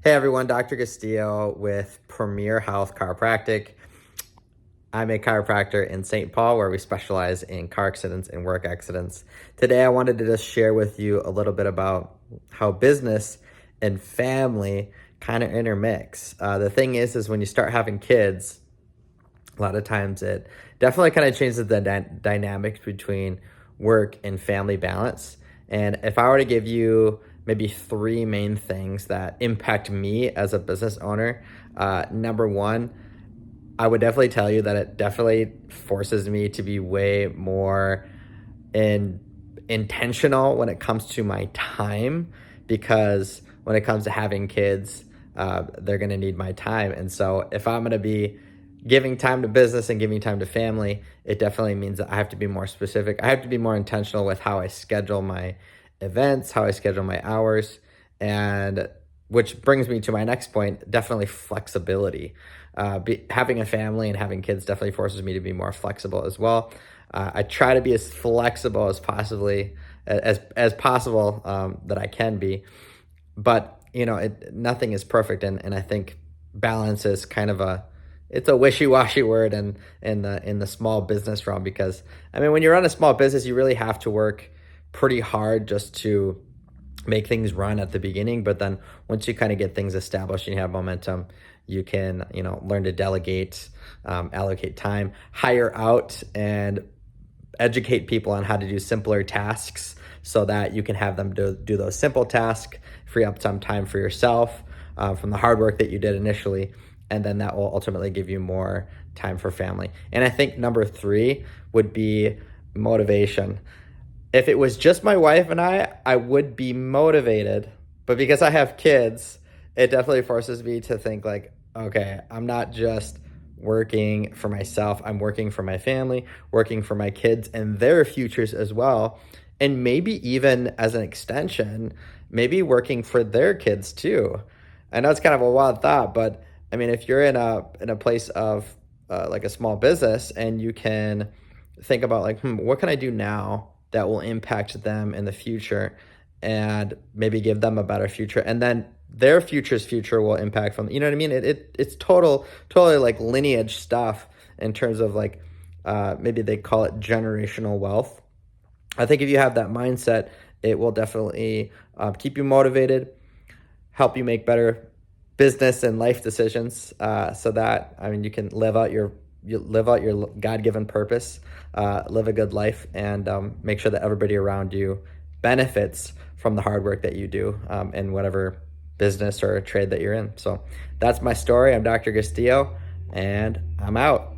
Hey everyone, Dr. Castillo with Premier Health Chiropractic. I'm a chiropractor in St. Paul where we specialize in car accidents and work accidents. Today I wanted to just share with you a little bit about how business and family kind of intermix. The thing is when you start having kids, a lot of times it definitely kind of changes the dynamics between work and family balance. And if I were to give you maybe three main things that impact me as a business owner, number one, I would definitely tell you that it definitely forces me to be way more intentional when it comes to my time, because when it comes to having kids, they're going to need my time. And so if I'm going to be giving time to business and giving time to family, it definitely means that I have to be more specific. I have to be more intentional with how I schedule my events, how I schedule my hours, and which brings me to my next point, definitely flexibility. Having a family and having kids definitely forces me to be more flexible as well. I try to be as flexible as possible that I can be, but nothing is perfect, and I think balance is kind of it's a wishy-washy word in the small business realm, because I mean, when you run a small business, you really have to work pretty hard just to make things run at the beginning. But then once you kind of get things established and you have momentum, you can learn to delegate, allocate time, hire out, and educate people on how to do simpler tasks so that you can have them do those simple tasks, free up some time for yourself from the hard work that you did initially, and then that will ultimately give you more time for family. And I think number three would be motivation. If it was just my wife and I would be motivated, but because I have kids, it definitely forces me to think like, okay, I'm not just working for myself, I'm working for my family, working for my kids and their futures as well. And maybe even as an extension, maybe working for their kids too. I know it's kind of a wild thought, but I mean, if you're in a place of like a small business, and you can think about like, what can I do now that will impact them in the future and maybe give them a better future, and then their future will impact from, you know what I mean? It's totally like lineage stuff in terms of like maybe they call it generational wealth. I think if you have that mindset, it will definitely keep you motivated, help you make better business and life decisions, so that, I mean, you can live out your God-given purpose, live a good life, and make sure that everybody around you benefits from the hard work that you do in whatever business or trade that you're in. So that's my story. I'm Dr. Castillo, and I'm out.